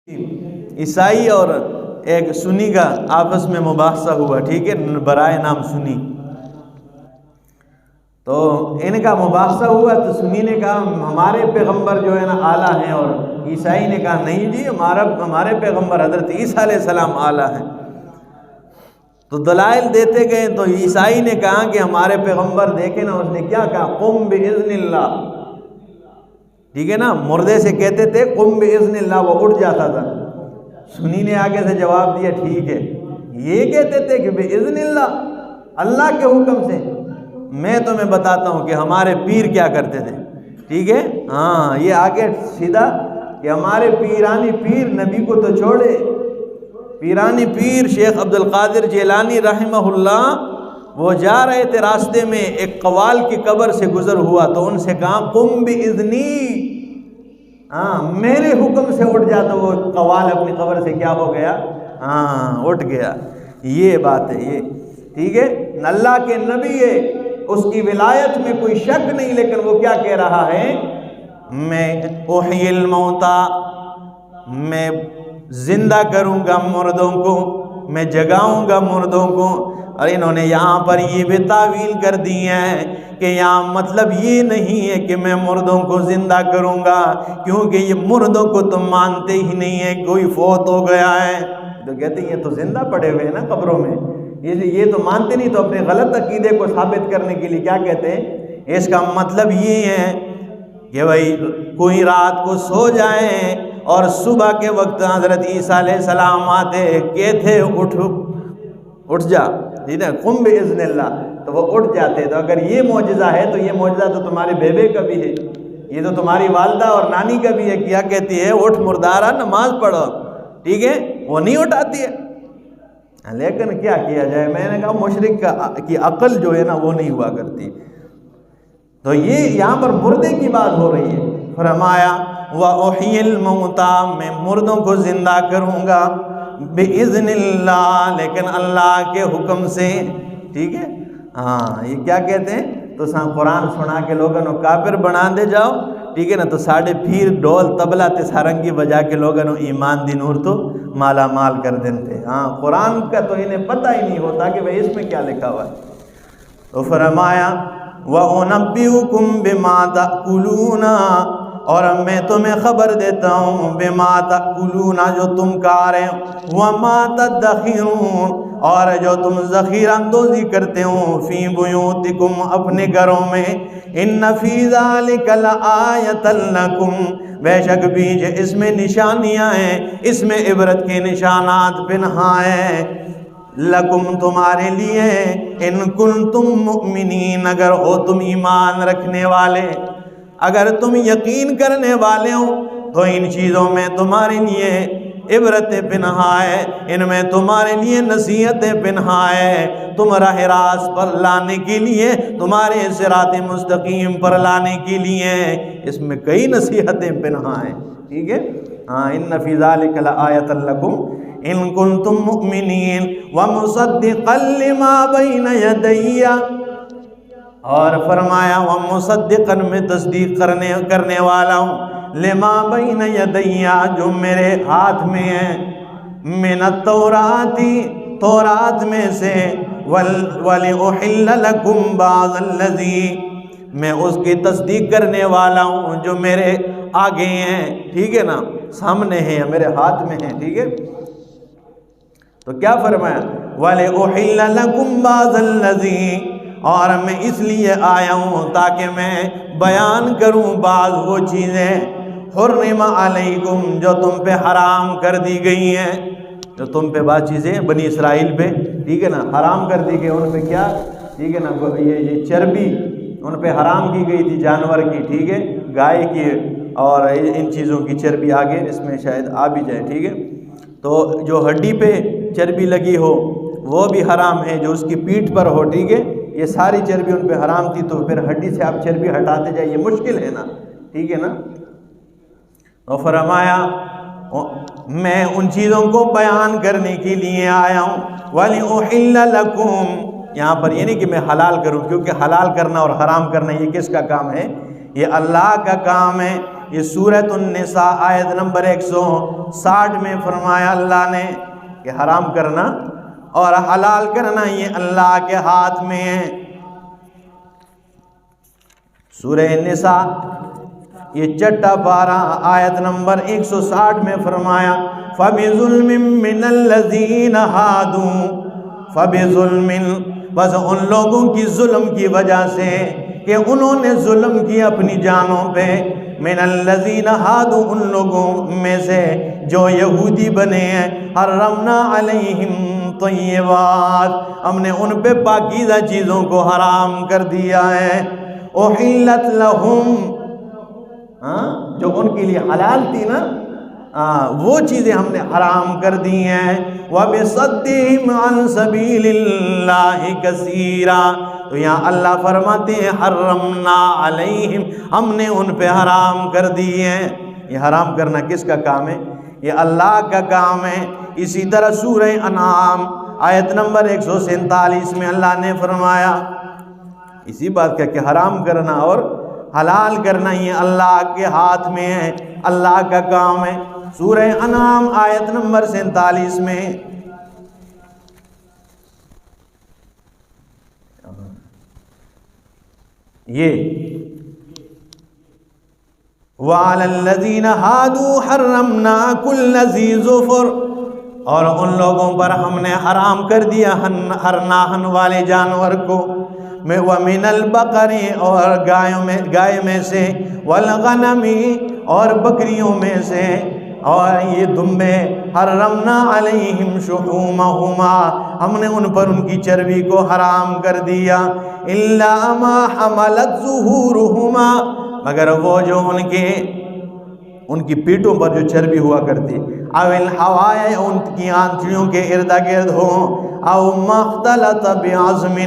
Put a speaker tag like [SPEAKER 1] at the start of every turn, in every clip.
[SPEAKER 1] عیسائی اور ایک سنی کا آپس میں مباحثہ ہوا، ٹھیک ہے، برائے نام سنی. تو ان کا مباحثہ ہوا تو سنی نے کہا ہمارے پیغمبر جو ہے نا اعلیٰ ہیں، اور عیسائی نے کہا نہیں جی ہمارے پیغمبر حضرت عیسیٰ علیہ السلام اعلیٰ ہیں. تو دلائل دیتے گئے تو عیسائی نے کہا کہ ہمارے پیغمبر دیکھیں نا، اس نے کیا کہا، قم باذن اللہ، ٹھیک ہے نا، مردے سے کہتے تھے قم باذن اللہ، وہ اٹھ جاتا تھا. سنی نے آگے سے جواب دیا ٹھیک ہے، یہ کہتے تھے کہ باذن اللہ، اللہ کے حکم سے. میں تمہیں بتاتا ہوں کہ ہمارے پیر کیا کرتے تھے، ٹھیک ہے. ہاں یہ آگے سیدھا کہ ہمارے پیرانی پیر نبی کو تو چھوڑے، پیرانی پیر شیخ عبد القادر جیلانی رحمہ اللہ، وہ جا رہے تھے راستے میں ایک قوال کی قبر سے گزر ہوا تو ان سے کہا قم باذنی، ہاں میرے حکم سے اٹھ جاتا. وہ قوال اپنی قبر سے کیا ہو گیا، ہاں اٹھ گیا. یہ بات ہے یہ، ٹھیک ہے. اللہ کے نبی ہے، اس کی ولایت میں کوئی شک نہیں، لیکن وہ کیا کہہ رہا ہے، میں احیی الموتا، میں زندہ کروں گا مردوں کو، میں جگاؤں گا مردوں کو. اور انہوں نے یہاں پر یہ بھی تعویل کر دی ہے کہ یہاں مطلب یہ نہیں ہے کہ میں مردوں کو زندہ کروں گا، کیونکہ یہ مردوں کو تم مانتے ہی نہیں ہیں، کوئی فوت ہو گیا ہے تو کہتے ہیں یہ تو زندہ پڑے ہوئے ہیں نا قبروں میں، یہ تو مانتے نہیں. تو اپنے غلط عقیدے کو ثابت کرنے کے لیے کیا کہتے ہیں، اس کا مطلب یہ ہے کہ بھائی کوئی رات کو سو جائیں اور صبح کے وقت حضرت عیسیٰ علیہ السلام آتے کہتے اٹھ جا، ٹھیک ہے، قم باذن اللہ، تو وہ اٹھ جاتے. تو اگر یہ معجزہ ہے تو یہ معجزہ تو تمہارے بیبے کا بھی ہے، یہ تو تمہاری والدہ اور نانی کا بھی ہے. کیا کہتی ہے، اٹھ مردارا نماز پڑھو، ٹھیک ہے، وہ نہیں اٹھاتی ہے. لیکن کیا کیا جائے، میں نے کہا مشرک کی عقل جو ہے نا وہ نہیں ہوا کرتی. تو یہ یہاں پر مردے کی بات ہو رہی ہے. فرمایا وَأُحْيِي الْمَوْتَى، میں مردوں کو زندہ کروں گا، بِإِذْنِ اللَّهِ، لیکن اللہ کے حکم سے، ٹھیک ہے. ہاں یہ کیا کہتے ہیں، تو قرآن سنا کے لوگوں کو کافر بنا دے جاؤ، ٹھیک ہے نا. تو ساڑھے پھر ڈول طبلہ تے سارنگی بجا کے لوگوں ایمان دی نور تو مالا مال کر دیتے. ہاں قرآن کا تو انہیں پتہ ہی نہیں ہوتا کہ بھئی اس میں کیا لکھا ہوا ہے. تو فرمایا وَأُنَبِّئُكُم بِمَا تَأْكُلُونَ، اور میں تمہیں خبر دیتا ہوں، بِمَا تَأْكُلُونَ، جو تم کھا رہے ہو، وَمَا تَدَّخِرُونَ، اور جو تم ذخیرہ اندوزی کرتے ہو، فی بیوتکم، اپنے گھروں میں. ان فی ذلک لآیۃ لکم، بے شک بیج اس میں نشانیاں ہیں، اس میں عبرت کے نشانات پنہا ہیں، لکم تمہارے لیے، ان کنتم مؤمنین، اگر ہو تم ایمان رکھنے والے، اگر تم یقین کرنے والے ہو تو ان چیزوں میں تمہارے لیے عبرتیں پنہا ہے، ان میں تمہارے لیے نصیحتیں پنہا ہے، تم راہ راست پر لانے کے لیے، تمہارے صراط مستقیم پر لانے کے لیے اس میں کئی نصیحتیں پنہا ہیں، ٹھیک ہے. ہاں ان فی ذلک لآیۃ لکم ان کنتم مؤمنین ومصدقا لما بین یدی، اور فرمایا ومصدقا، میں تصدیق کرنے والا ہوں، لما بین یدی، جو میرے ہاتھ میں ہے، من التورات، تورات میں سے، وَلِأُحِلَّ لَكُمْ بَعْضَ الَّذِي، میں اس کی تصدیق کرنے والا ہوں جو میرے آگے ہیں، ٹھیک ہے نا، سامنے ہیں، میرے ہاتھ میں ہیں، ٹھیک ہے. تو کیا فرمایا، وَلِأُحِلَّ لَكُمْ بَعْضَ الَّذِي، اور میں اس لیے آیا ہوں تاکہ میں بیان کروں بعض وہ چیزیں، حرم علیکم، جو تم پہ حرام کر دی گئی ہیں، جو تم پہ بعض چیزیں بنی اسرائیل پہ، ٹھیک ہے نا، حرام کر دی گئی. ان پہ کیا، ٹھیک ہے نا، یہ چربی ان پہ حرام کی گئی تھی جانور کی، ٹھیک ہے، گائے کی، اور ان چیزوں کی چربی آگے اس میں شاید آ بھی جائے، ٹھیک ہے. تو جو ہڈی پہ چربی لگی ہو وہ بھی حرام ہے، جو اس کی پیٹھ پر ہو، ٹھیک ہے، یہ ساری چربی ان پہ حرام تھی. تو پھر ہڈی سے آپ چربی ہٹاتے جائیں، یہ مشکل ہے نا، ٹھیک ہے نا. اور فرمایا میں ان چیزوں کو بیان کرنے کے لیے آیا ہوں، وَلِأُحِلَّ لَكُمْ، یہاں پر یہ نہیں کہ میں حلال کروں، کیونکہ حلال کرنا اور حرام کرنا یہ کس کا کام ہے، یہ اللہ کا کام ہے. یہ سورۃ النساء آیت نمبر 160 میں فرمایا اللہ نے کہ حرام کرنا اور حلال کرنا یہ اللہ کے ہاتھ میں ہے۔ سورہ نساء یہ چھٹا پارہ آیت نمبر 160 میں فرمایا فَبِظُلْمٍ مِّنَ الَّذِينَ هَادُوا فَبِظُلْمٍ، بس ان لوگوں کی ظلم کی وجہ سے کہ انہوں نے ظلم کی اپنی جانوں پہ، من الذین ہادوا، ان لوگوں میں سے جو یہودی بنے ہیں، حرمنا علیہم طیبات، ہم نے ان پہ پاکیزہ چیزوں کو حرام کر دیا ہے، احلت لہم، جو ان کے لیے حلال تھی نا، وہ چیزیں ہم نے حرام کر دی ہیں، وَبِصَدِّهِمْ عَنْ سَبِيلِ اللَّهِ كَثِيرًا، تو یہاں اللہ فرماتے ہیں حرمنا علیہم، ہم نے ان پہ حرام کر دی ہیں۔ یہ حرام کرنا کس کا کام ہے؟ یہ اللہ کا کام ہے۔ اسی طرح سورہ انعام آیت نمبر 147 میں اللہ نے فرمایا اسی بات کا کہ حرام کرنا اور حلال کرنا یہ اللہ کے ہاتھ میں ہے، اللہ کا کام ہے۔ سورہ انعام آیت نمبر 47 میں یہ وَعَلَى الَّذِينَ هَادُوا حَرَّمْنَا كُلَّ ذِي ظُفُرٍ، اور ان لوگوں پر ہم نے حرام کر دیا ہر ناہن والے جانور کو، وَمِنَ الْبَقَرِ، اور گائے میں سے، وَالْغَنَمِ، اور بکریوں میں سے، اور یہ دمبے، حرمنا علیہم شحومہما، ہم نے ان پر ان کی چربی کو حرام کر دیا، الا ما حملت ظہورہما، مگر وہ جو ان کی پیٹوں پر جو چربی ہوا کرتی، او الحوائے، ان کی آنتڑیوں کے ارد گرد ہو، او مختلط بعظم،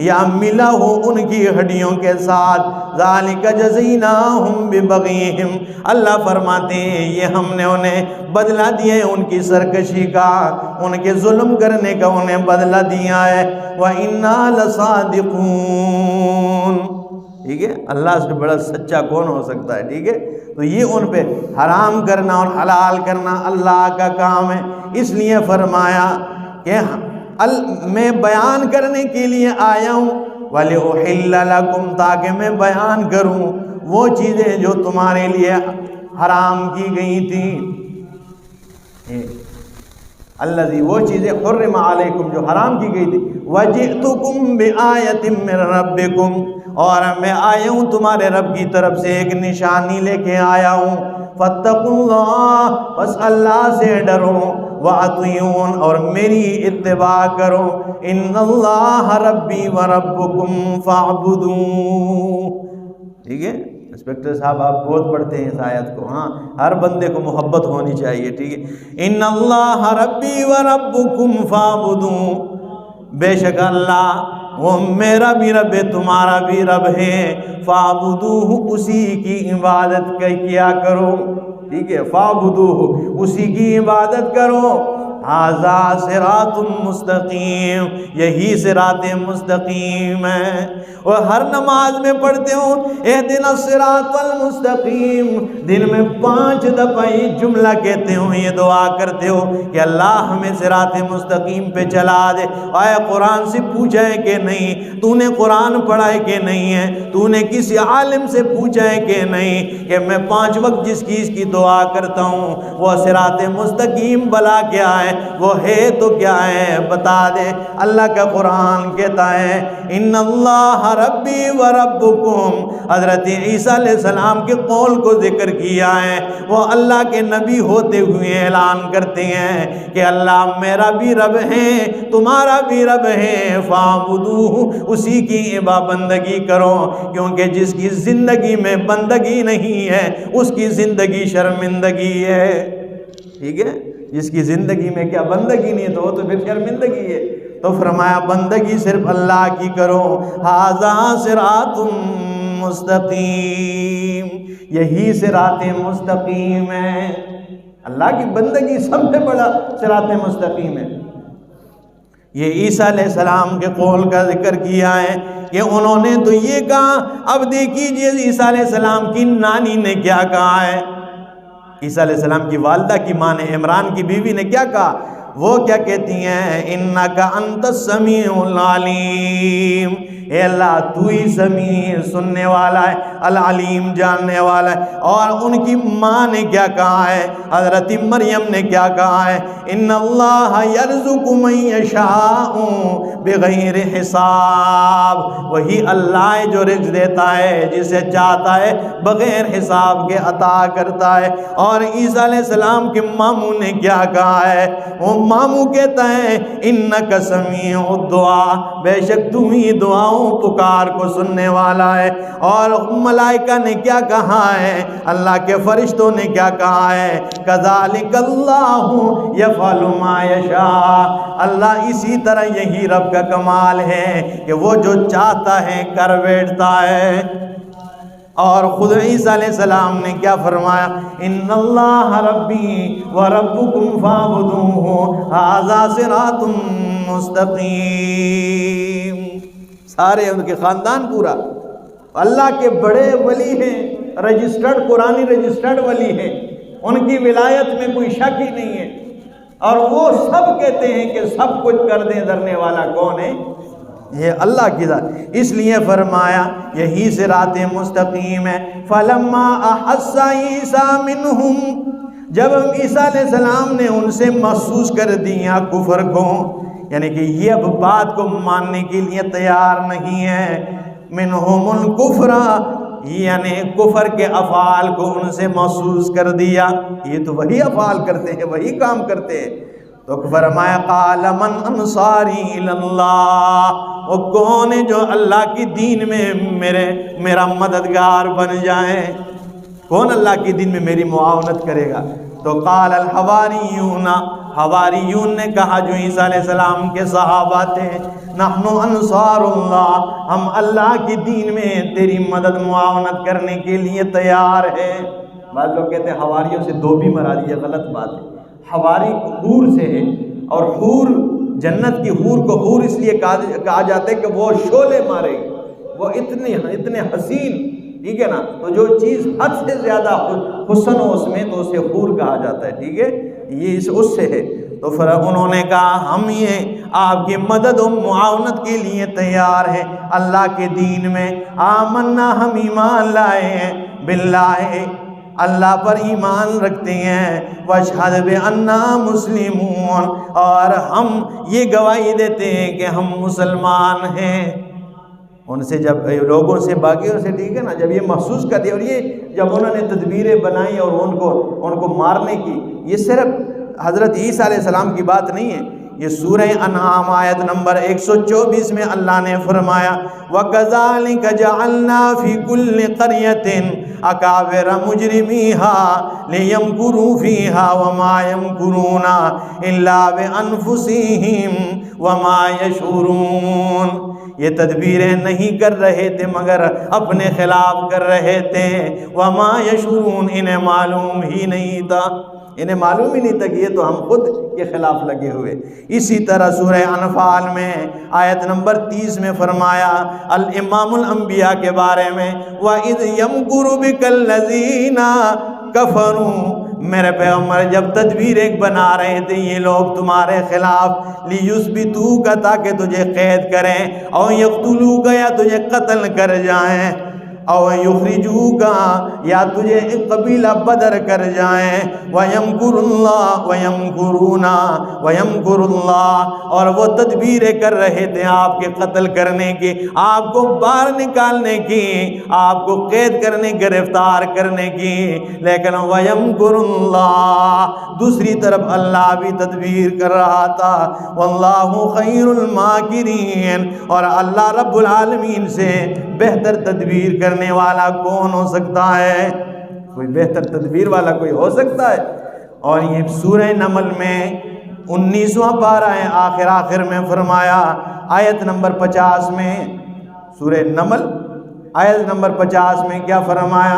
[SPEAKER 1] یا ملا ہو ان کی ہڈیوں کے ساتھ، ذالک جزیناہم ببغیہم، اللہ فرماتے ہیں یہ ہم نے انہیں بدلہ دیا ہے ان کی سرکشی کا، ان کے ظلم کرنے کا انہیں بدلہ دیا ہے، وَإِنَّا لَصَادِقُونَ، ٹھیک ہے، اللہ سے بڑا سچا کون ہو سکتا ہے، ٹھیک ہے۔ تو یہ ان پہ حرام کرنا اور حلال کرنا اللہ کا کام ہے، اس لیے فرمایا کہ میں بیان کرنے کے لیے آیا ہوں، وَلِأُحِلَّ لَكُمْ، تاکہ میں بیان کروں وہ چیزیں جو تمہارے لیے حرام کی گئی تھیں، الذی، وہ چیزیں حرم علیکم جو حرام کی گئی تھی، وَجِئْتُكُمْ بِآیَةٍ مِّن رَبِّكُمْ، اور میں آیا ہوں تمہارے رب کی طرف سے ایک نشانی لے کے آیا ہوں، فَاتَّقُوا اللَّهَ، بس اللہ سے ڈرو، وَأَطِیعُونَ، اور میری اتباع کرو، إِنَّ اللَّهَ رَبِّي وَرَبُّكُمْ فَاعْبُدُوهُ، ٹھیک ہے۔ انسپیکٹر صاحب آپ بہت پڑھتے ہیں اس آیت کو، ہاں ہر بندے کو محبت ہونی چاہیے، ٹھیک ہے۔ إِنَّ اللَّهَ رَبِّي وَرَبُّكُمْ فَاعْبُدُوهُ، بے شک اللہ وہ میرا بھی رب ہے تمہارا بھی رب ہے، فَاعْبُدُوهُ، اسی کی عبادت کیا کرو، ٹھیک ہے، فَاعْبُدُوهُ، اسی کی عبادت کرو، ھذا صراط مستقیم، یہی صراط مستقیم ہے۔ اور ہر نماز میں پڑھتے ہو اہدنا الصراط المستقیم، دن میں 5 دفعہ یہ جملہ کہتے ہو، یہ دعا کرتے ہو کہ اللہ ہمیں صراط مستقیم پہ چلا دے۔ آئے قرآن سے پوچھا ہے کہ نہیں؟ تو نے قرآن پڑھا ہے کہ نہیں ہے؟ تو نے کسی عالم سے پوچھا ہے کہ نہیں کہ میں 5 وقت جس کی دعا کرتا ہوں وہ صراط مستقیم بلا کیا ہے، وہ ہے تو کیا ہے بتا دے۔ اللہ کا قرآن کہتا ہے ان اللہ ربی و ربکم، حضرت عیسیٰ علیہ السلام کے قول کو ذکر کیا ہے، وہ اللہ کے نبی ہوتے ہوئے اعلان کرتے ہیں کہ اللہ میرا بھی رب ہے تمہارا بھی رب ہے، فاعبدوہ، اسی کی بندگی کرو، کیونکہ جس کی زندگی میں بندگی نہیں ہے اس کی زندگی شرمندگی ہے، ٹھیک ہے، جس کی زندگی میں کیا بندگی نہیں ہے تو وہ تو پھر شرمندگی ہے۔ تو فرمایا بندگی صرف اللہ کی کرو، ھذا صراط مستقیم، یہی صراط مستقیم ہے، اللہ کی بندگی سب سے بڑا صراط مستقیم ہے۔ یہ عیسیٰ علیہ السلام کے قول کا ذکر کیا ہے کہ انہوں نے تو یہ کہا. اب دیکھیے عیسیٰ علیہ السلام کی نانی نے کیا کہا ہے. عیسیٰ علیہ السلام کی والدہ کی ماں نے، عمران کی بیوی نے کیا کہا؟ وہ کیا کہتی ہیں؟ اِنَّكَ أَنْتَ السَّمِيعُ الْعَلِيمُ، اے اللہ تو ہی سمیع سننے والا ہے، العلیم جاننے والا ہے. اور ان کی ماں نے کیا کہا ہے؟ حضرت مریم نے کیا کہا ہے؟ ان اللہ یرزق من یشاء بغیر حساب، وہی اللہ ہے جو رزق دیتا ہے جسے چاہتا ہے بغیر حساب کے عطا کرتا ہے. اور عیسیٰ علیہ السلام کے ماموں نے کیا کہا ہے؟ وہ ماموں کہتا ہے انک سمیع الدعاء، بے شک تو ہی دعاؤں پکار کو سننے والا ہے. اور ملائکہ نے کیا کہا ہے؟ اللہ کے فرشتوں نے کیا کہا ہے؟ کذالک اللہ یفعل ما یشاء، اللہ اسی طرح یہی رب کا کمال ہے کہ وہ جو چاہتا ہے کر بیٹھتا ہے. اور خود عیسیٰ علیہ السلام نے کیا فرمایا؟ ان اللہ ربی و ربکم فاعبدوہ ھذا صراط مستقیم. سارے ان کے خاندان پورا اللہ کے بڑے ولی ہیں، رجسٹرڈ قرآنی رجسٹرڈ ولی ہیں، ان کی ولایت میں کوئی شک ہی نہیں ہے. اور وہ سب کہتے ہیں کہ سب کچھ کر دے دھرنے والا کون ہے؟ یہ اللہ کی ذات. اس لیے فرمایا یہی صراط مستقیم ہے. فلما احس عیسیٰ منہم، جب عیسیٰ علیہ السلام نے ان سے محسوس کر دیا کفر کو، یعنی کہ یہ اب بات کو ماننے کے لیے تیار نہیں ہے. منہم الکفر، یعنی کفر کے افعال کو ان سے محسوس کر دیا. یہ تو وہی افعال کرتے ہیں، وہی کام کرتے ہیں. تو فرمایا قال من انصاری اللہ، وہ کون ہے جو اللہ کی دین میں میرا مددگار بن جائے؟ کون اللہ کی دین میں میری معاونت کرے گا؟ تو قال الحواریون، حواریون نے کہا جو عیسیٰ علیہ السلام کے صحابہ تھے، نحن انصار اللہ، ہم اللہ کی دین میں تیری مدد معاونت کرنے کے لیے تیار ہیں. بعض لوگ کہتے ہیں حواریوں سے دو بھی مراد، یہ غلط بات ہے. حواری حور سے ہے، اور حور جنت کی حور کو حور اس لیے کہا جاتا ہے کہ وہ شعلے مارے گی، وہ اتنے حسین، ٹھیک ہے نا. تو جو چیز حد سے زیادہ حسن ہو اس میں تو اسے حور کہا جاتا ہے، ٹھیک ہے. یہ اس سے ہے. تو پھر انہوں نے کہا ہم یہ آپ کی مدد و معاونت کے لیے تیار ہیں اللہ کے دین میں. آمنا، ہم ایمان لائے ہیں، باللہ، اللہ پر ایمان رکھتے ہیں. واشہد بأننا مسلمون، اور ہم یہ گواہی دیتے ہیں کہ ہم مسلمان ہیں. ان سے جب لوگوں سے باقیوں سے، ٹھیک ہے نا، جب یہ محسوس کر دیا، اور یہ جب انہوں نے تدبیریں بنائی اور ان کو مارنے کی، یہ صرف حضرت عیسیٰ علیہ السلام کی بات نہیں ہے. یہ سورہ انعام آیت نمبر 124 میں اللہ نے فرمایا وَكَذَلِكَ جَعَلْنَا فِي كُلِّ قَرْيَةٍ أَكَابِرَ مُجْرِمِيهَا لِيَمْكُرُوا فِيهَا وَمَا يَمْكُرُونَ إِلَّا بِأَنفُسِهِمْ وَمَا يَشْعُرُونَ. یہ تدبیریں نہیں کر رہے تھے مگر اپنے خلاف کر رہے تھے. وَمَا يَشْعُرُونَ، انہیں معلوم ہی نہیں تھا، انہیں معلوم ہی نہیں تھا کہ یہ تو ہم خود کے خلاف لگے ہوئے. اسی طرح سورہ انفال میں آیت نمبر 30 میں فرمایا الامام الانبیاء کے بارے میں وَإِذْ يَمْكُرُ بِكَ الَّذِينَ كَفَرُوا، میرے پیغمبر جب تدبیر ایک بنا رہے تھے یہ لوگ تمہارے خلاف، لِيُثْبِتُوكَ، تاکہ تجھے قید کریں، اور يَقْتُلُوكَ، یا تجھے قتل کر جائیں، اور یخرجوک، یا تجھے ایک قبیلہ بدر کر جائیں. وَيَمْكُرُ اللَّهُ وَيَمْكُرُونَ وَيَمْكُرُ اللَّهُ، اور وہ تدبیریں کر رہے تھے آپ کے قتل کرنے کی، آپ کو باہر نکالنے کی، آپ کو قید کرنے، گرفتار کرنے کی. لیکن وَيَمْكُرُ اللَّهُ، دوسری طرف اللہ بھی تدبیر کر رہا تھا. وَاللَّهُ خَيْرُ الْمَاكِرِينَ، اور اللہ رب العالمین سے بہتر تدبیر کرنے والا کون ہو سکتا ہے؟ کوئی بہتر تدبیر والا کوئی ہو سکتا ہے؟ اور یہ سورہ نمل میں 19واں پارہ ہے، آخر میں فرمایا آیت نمبر 50 میں، سورہ نمل آیت نمبر 50 میں کیا فرمایا؟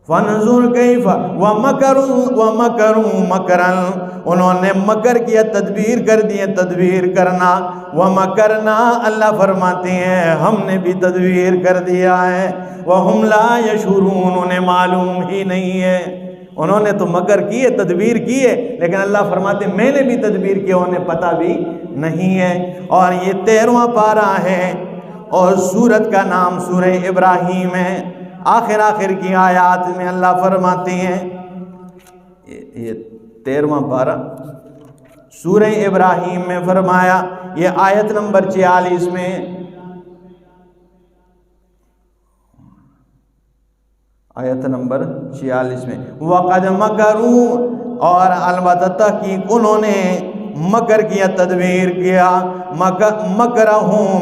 [SPEAKER 1] فَانْظُرْ كَيْفَ وَمَكَرُوا مَكْرًا، انہوں نے مکر کیا، تدبیر کر دی تدبیر کرنا، وَمَكَرْنَا، اللہ فرماتے ہیں ہم نے بھی تدبیر کر دیا ہے، وَهُمْ لَا يَشْعُرُونَ، انہیں معلوم ہی نہیں ہے، انہوں نے تو مکر کیے تدبیر کیے، لیکن اللہ فرماتے ہیں میں نے بھی تدبیر کیا، انہیں پتہ بھی نہیں ہے۔ اور یہ 13واں پارہ ہے اور سورت کا نام سورہ ابراہیم ہے۔ آخر کی آیات میں اللہ فرماتے ہیں، یہ 13واں پارہ سورہ ابراہیم میں فرمایا، یہ آیت نمبر 46 میں، آیت نمبر 46 میں، وَقَدْ مَكَرُوا، اور البتہ تحقیق انہوں نے مکر کیا، تدبیر کیا، مَكْرَهُمْ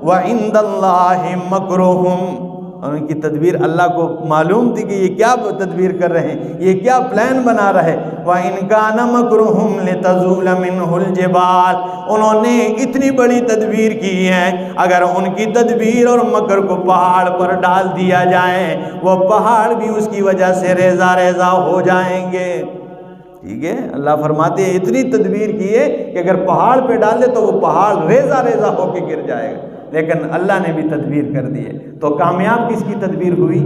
[SPEAKER 1] وَعِنْدَ اللَّهِ مَكْرُهُمْ، اور ان کی تدبیر اللہ کو معلوم تھی کہ یہ کیا تدبیر کر رہے ہیں، یہ کیا پلان بنا رہے۔ وَإِنْ كَانَ مَكْرُهُمْ لِتَزُولَ مِنْهُ الْجِبَالُ، انہوں نے اتنی بڑی تدبیر کی ہے، اگر ان کی تدبیر اور مکر کو پہاڑ پر ڈال دیا جائے، وہ پہاڑ بھی اس کی وجہ سے ریزہ ریزہ ہو جائیں گے۔ ٹھیک ہے، اللہ فرماتے ہیں اتنی تدبیر کی ہے کہ اگر پہاڑ پہ ڈال دے تو وہ پہاڑ ریزہ ریزہ ہو کے گر جائے گا، لیکن اللہ نے بھی تدبیر کر دی ہے۔ تو کامیاب کس کی تدبیر ہوئی؟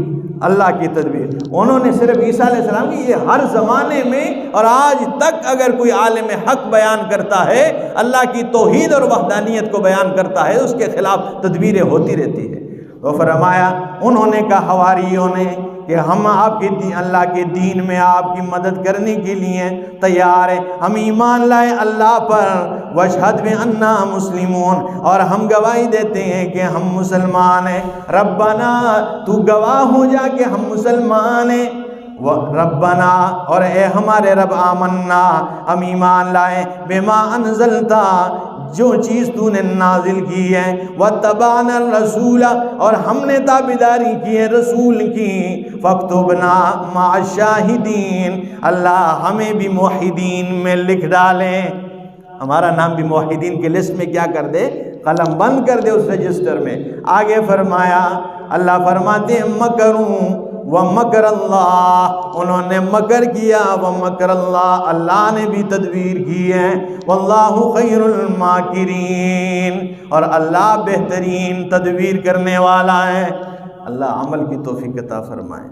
[SPEAKER 1] اللہ کی تدبیر۔ انہوں نے صرف عیسیٰ علیہ السلام کی، یہ ہر زمانے میں اور آج تک اگر کوئی عالم حق بیان کرتا ہے، اللہ کی توحید اور وحدانیت کو بیان کرتا ہے، اس کے خلاف تدبیریں ہوتی رہتی ہے۔ تو فرمایا انہوں نے کہا، حواریوں نے، کہ ہم آپ کے دین، اللہ کے دین میں آپ کی مدد کرنے کے لیے تیار ہیں، ہم ایمان لائے اللہ پر، واشہد بأننا مسلمون، اور ہم گواہی دیتے ہیں کہ ہم مسلمان ہیں، ربنا، تو گواہ ہو جا کہ ہم مسلمان ہیں، ربنا، اور اے ہمارے رب، آمنا، ہم ایمان لائے، بما انزلتا، جو چیز تو نے نازل کی ہے، واتبعنا الرسول، اور ہم نے تابعداری کی ہے رسول کی، فاکتبنا مع الشاہدین، اللہ ہمیں بھی موحدین میں لکھ ڈالیں، ہمارا نام بھی موحدین کے لسٹ میں کیا کر دے، قلم بند کر دے اس رجسٹر میں۔ آگے فرمایا، اللہ فرماتے ہیں مکروں ومکر اللہ، انہوں نے مکر کیا، ومکر اللہ، اللہ نے بھی تدبیر کی ہے، واللہ خیر الماکرین، اور اللہ بہترین تدبیر کرنے والا ہے۔ اللہ عمل کی توفیق عطا فرمائے۔